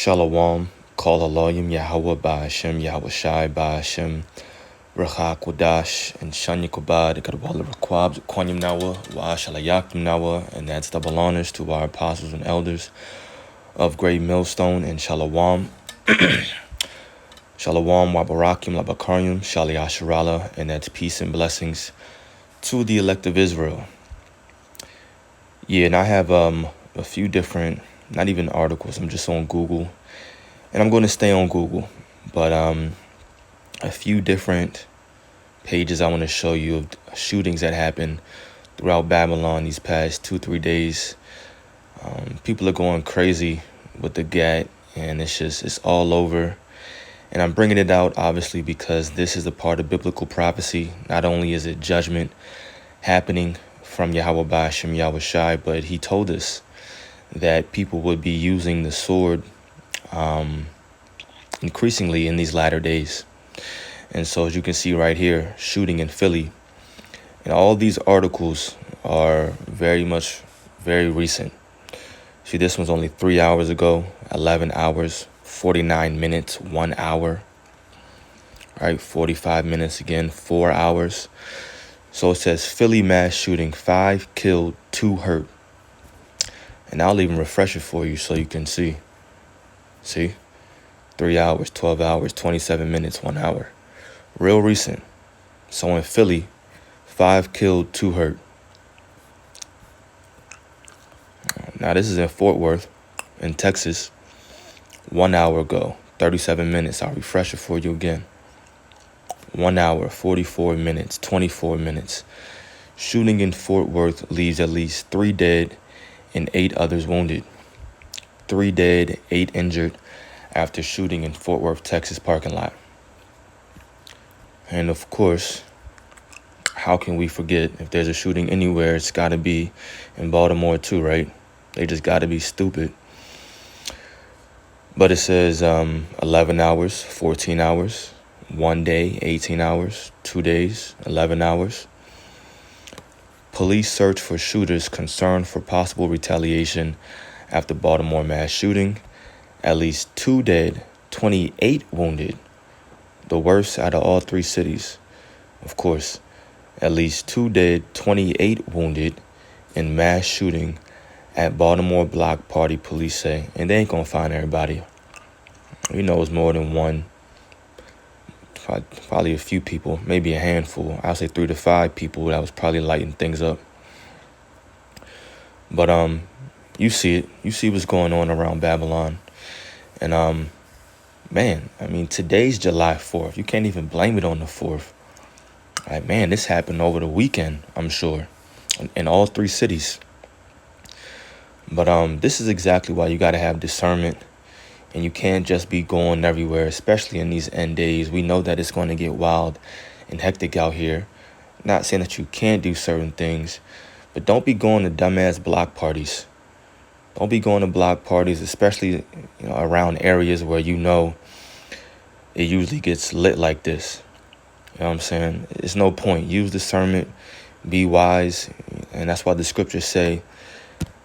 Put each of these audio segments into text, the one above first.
Shalom, call Elohim Yahweh Ba'ashem Yahweh Shai Ba'ashem Rachak Wadash and Shanya Kubad Kadwala Rakwab Kwanyam Nawa Wa'ashalayakim Nawa, and that's double honors to our apostles and elders of Great Millstone and Shalom. Shalom Wabarakim Labakarim Shali Asherala, and that's peace and blessings to the elect of Israel. Yeah, and I have a few different, not even articles, I'm just on Google, and I'm going to stay on Google, but a few different pages I want to show you of shootings that happened throughout Babylon these past 2-3 days. People are going crazy with the GAT, and it's all over. And I'm bringing it out, obviously, because this is a part of biblical prophecy. Not only is it judgment happening from Yahweh Ba'ashem Yahweh Shai, but he told us that people would be using the sword increasingly in these latter days. And so as you can see right here, shooting in Philly. And all these articles are very recent. See, this one's only 3 hours ago, 11 hours, 49 minutes, 1 hour. Right, 45 minutes again, 4 hours. So it says Philly mass shooting, 5 killed, 2 hurt. And I'll even refresh it for you so you can see. See? 3 hours, 12 hours, 27 minutes, 1 hour. Real recent. So in Philly, 5 killed, 2 hurt. Now this is in Fort Worth, in Texas, 1 hour ago, 37 minutes. I'll refresh it for you again. 1 hour, 44 minutes, 24 minutes. Shooting in Fort Worth leaves at least 3 dead and 8 others wounded. 3 dead, 8 injured after shooting in Fort Worth, Texas parking lot. And of course, how can we forget, if there's a shooting anywhere, it's got to be in Baltimore too, right? They just got to be stupid. But it says 11 hours, 14 hours, 1 day, 18 hours, 2 days, 11 hours. Police search for shooters concerned for possible retaliation after Baltimore mass shooting. At least 2 dead, 28 wounded. The worst out of all 3 cities. Of course, at least 2 dead, 28 wounded in mass shooting at Baltimore block party, police say. And they ain't gonna find everybody. We know it's more than one. Probably a few people, maybe a handful. I'll say 3 to 5 people that was probably lighting things up. But you see it. You see what's going on around Babylon. And man, I mean, today's July 4th. You can't even blame it on the 4th. Like, man, this happened over the weekend, I'm sure, in all 3 cities. But this is exactly why you got to have discernment, and you can't just be going everywhere, especially in these end days. We know that it's going to get wild and hectic out here. Not saying that you can't do certain things, but don't be going to dumbass block parties. Don't be going to block parties, especially around areas where you know it usually gets lit like this. You know what I'm saying? It's no point. Use discernment, be wise, and that's why the scriptures say.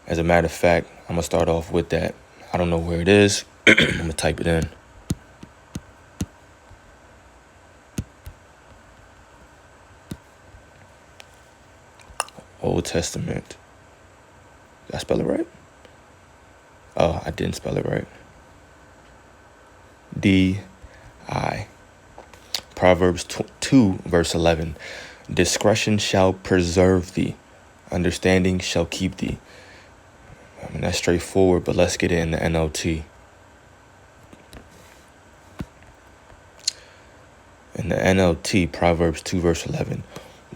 As a matter of fact, I'm going to start off with that. I don't know where it is. I'm going to type it in. Old Testament. Did I spell it right? Oh, I didn't spell it right. D-I. Proverbs 2, verse 11. Discretion shall preserve thee. Understanding shall keep thee. I mean, that's straightforward, but let's get it in the NLT. In the NLT, Proverbs 2, verse 11.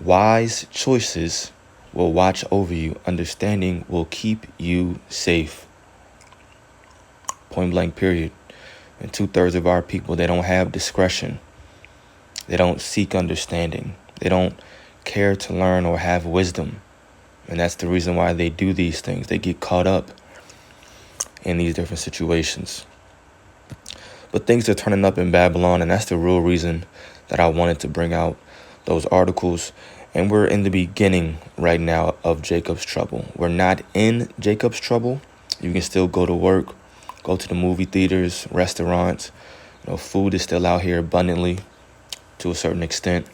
Wise choices will watch over you. Understanding will keep you safe. Point blank, period. And 2/3 of our people, they don't have discretion. They don't seek understanding. They don't care to learn or have wisdom. And that's the reason why they do these things. They get caught up in these different situations. But things are turning up in Babylon, and that's the real reason that I wanted to bring out those articles. And we're in the beginning right now of Jacob's trouble. We're not in Jacob's trouble. You can still go to work, go to the movie theaters, restaurants. Food is still out here abundantly to a certain extent.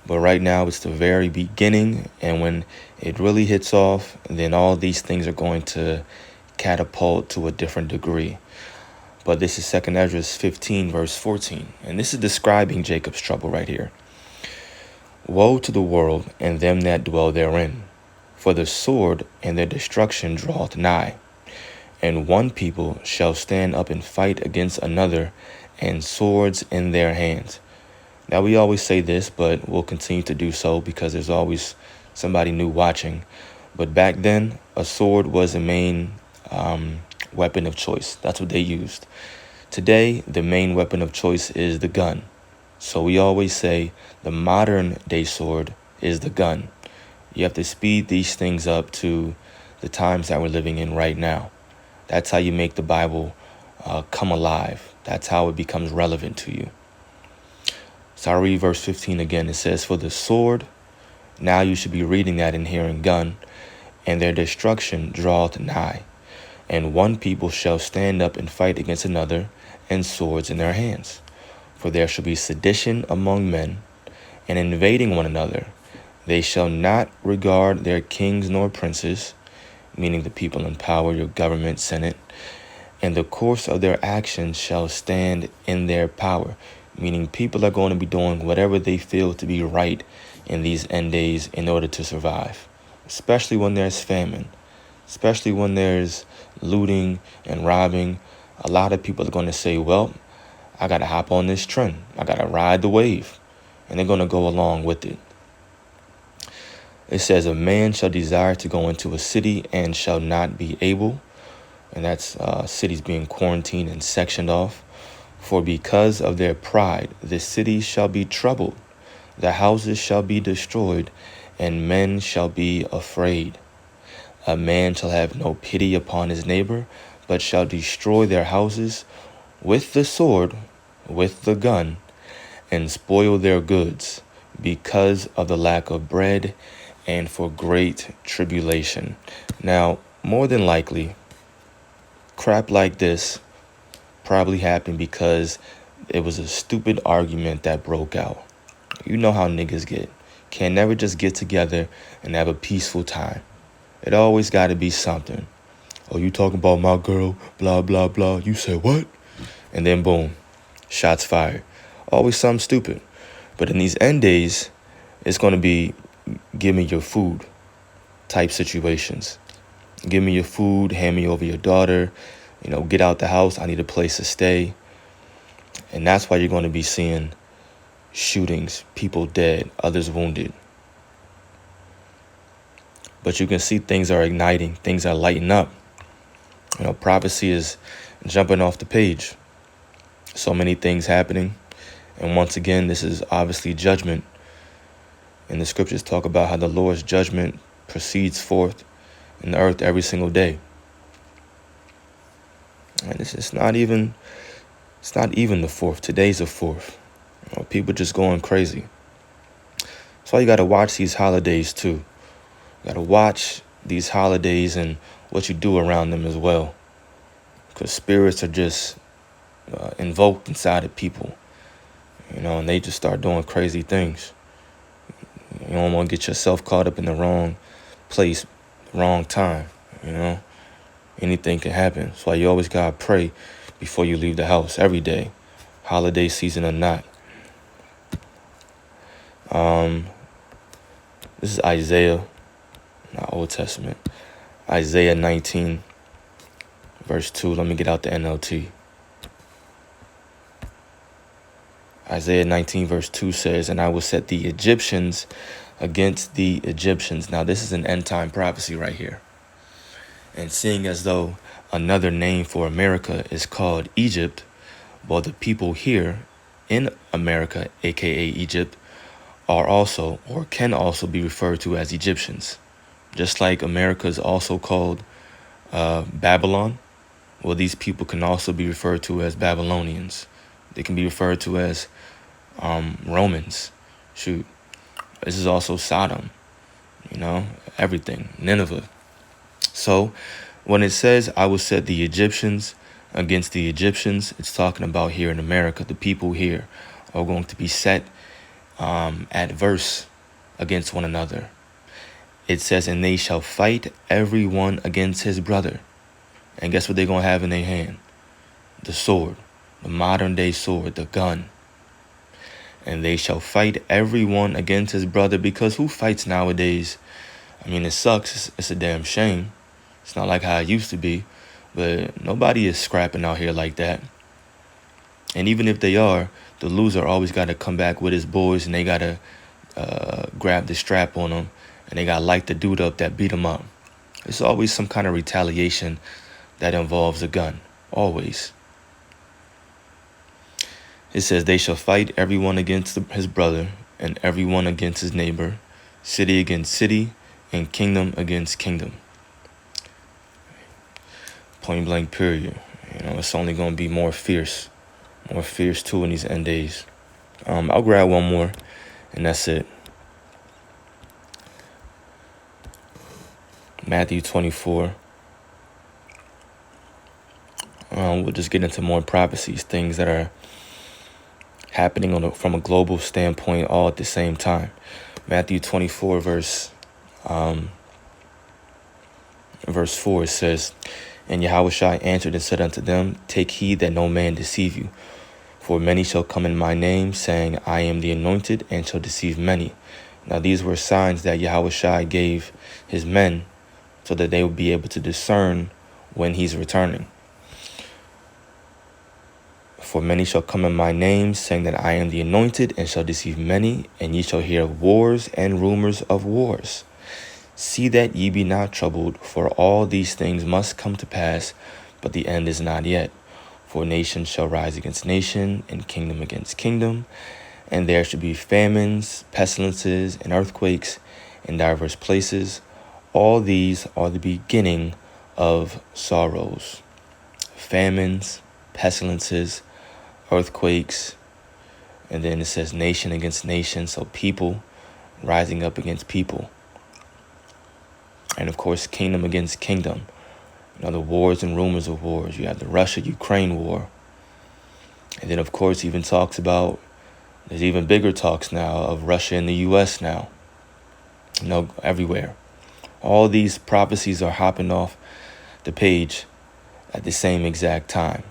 But right now, it's the very beginning. And when it really hits off, then all these things are going to catapult to a different degree. But this is 2nd Ezra 15, verse 14. And this is describing Jacob's trouble right here. Woe to the world and them that dwell therein, for the sword and their destruction draweth nigh. And one people shall stand up and fight against another, and swords in their hands. Now, we always say this, but we'll continue to do so because there's always somebody new watching. But back then, a sword was the main weapon of choice. That's what they used. Today, the main weapon of choice is the gun. So we always say the modern day sword is the gun. You have to speed these things up to the times that we're living in right now. That's how you make the Bible come alive. That's how it becomes relevant to you. So I'll read verse 15 again. It says, for the sword, now you should be reading that and hearing gun, and their destruction draweth nigh. And one people shall stand up and fight against another, and swords in their hands. For there shall be sedition among men, and invading one another. They shall not regard their kings nor princes, meaning the people in power, your government, senate, and the course of their actions shall stand in their power, meaning people are going to be doing whatever they feel to be right in these end days in order to survive, especially when there's famine, especially when there's looting and robbing. A lot of people are going to say, well, I got to hop on this trend. I got to ride the wave, and they're going to go along with it. It says, a man shall desire to go into a city and shall not be able. And that's cities being quarantined and sectioned off. For because of their pride, the cities shall be troubled, the houses shall be destroyed, and men shall be afraid. A man shall have no pity upon his neighbor, but shall destroy their houses with the sword, with the gun, and spoil their goods, because of the lack of bread and for great tribulation. Now, more than likely, crap like this probably happened because it was a stupid argument that broke out. You know how niggas get. Can never just get together and have a peaceful time. It always got to be something. Oh, you talking about my girl, blah, blah, blah. You said what? And then boom, shots fired. Always something stupid. But in these end days, it's going to be give me your food type situations. Give me your food, hand me over your daughter, get out the house. I need a place to stay. And that's why you're going to be seeing shootings, people dead, others wounded. But you can see things are igniting, things are lighting up. Prophecy is jumping off the page. So many things happening. And once again, this is obviously judgment. And the scriptures talk about how the Lord's judgment proceeds forth in the earth every single day. And it's not even the fourth. Today's the fourth. People just going crazy. That's why you got to watch these holidays too. You got to watch these holidays and what you do around them as well. Because spirits are just invoked inside of people. And they just start doing crazy things. You don't want to get yourself caught up in the wrong place, wrong time. Anything can happen. That's why you always got to pray before you leave the house every day, holiday season or not. This is Isaiah, not Old Testament. Isaiah 19, verse 2. Let me get out the NLT. Isaiah 19, verse 2 says, and I will set the Egyptians against the Egyptians. Now, this is an end time prophecy right here. And seeing as though another name for America is called Egypt, well, the people here in America, aka Egypt, are also or can also be referred to as Egyptians. Just like America is also called Babylon, well, these people can also be referred to as Babylonians. They can be referred to as Romans. Shoot. This is also Sodom. Everything. Nineveh. So when it says, I will set the Egyptians against the Egyptians. It's talking about here in America, the people here are going to be set adverse against one another. It says, and they shall fight every one against his brother. And guess what they're going to have in their hand? The sword, the modern day sword, the gun. And they shall fight every one against his brother, because who fights nowadays? I mean, it sucks. It's a damn shame. It's not like how it used to be, but nobody is scrapping out here like that. And even if they are, the loser always got to come back with his boys, and they got to grab the strap on them, and they got to light the dude up that beat him up. It's always some kind of retaliation that involves a gun. Always. It says, they shall fight everyone against his brother, and everyone against his neighbor, city against city, and kingdom against kingdom. Point blank, period. It's only going to be more fierce too in these end days. I'll grab one more, and that's it. Matthew 24. We'll just get into more prophecies, things that are happening from a global standpoint all at the same time. Matthew 24, verse 4, it says, and Yahushua answered and said unto them, take heed that no man deceive you. For many shall come in my name, saying, I am the anointed, and shall deceive many. Now these were signs that Yahushua gave his men, so that they would be able to discern when he's returning. For many shall come in my name, saying that I am the anointed, and shall deceive many, and ye shall hear of wars and rumors of wars. See that ye be not troubled, for all these things must come to pass, but the end is not yet. For nation shall rise against nation, and kingdom against kingdom, and there shall be famines, pestilences, and earthquakes in divers places. All these are the beginning of sorrows. Famines, pestilences, earthquakes, and then it says nation against nation, so people rising up against people. And of course, kingdom against kingdom. The wars and rumors of wars. You have the Russia-Ukraine war. And then, of course, even talks about, there's even bigger talks now of Russia and the U.S. now. Everywhere. All these prophecies are hopping off the page at the same exact time.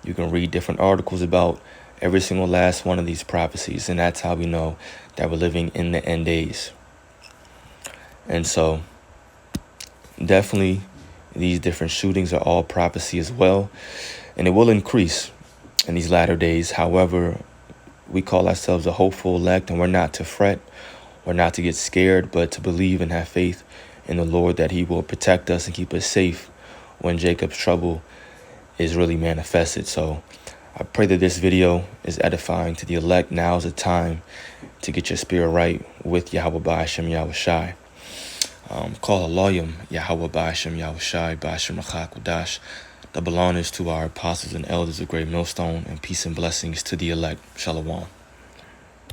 You can read different articles about every single last one of these prophecies, and that's how we know that we're living in the end days. And so, definitely, these different shootings are all prophecy as well, and it will increase in these latter days. However, we call ourselves a hopeful elect, and we're not to fret, we're not to get scared, but to believe and have faith in the Lord that he will protect us and keep us safe when Jacob's trouble is really manifested. So I pray that this video is edifying to the elect. Now's the time to get your spirit right with Yahweh Ba'ashem Yahushai. Call Aloyim Yahweh Ba'ashem Yahushai Ba'ashem Rachakudash. Double honors to our apostles and elders of Great Millstone, and peace and blessings to the elect. Shalom.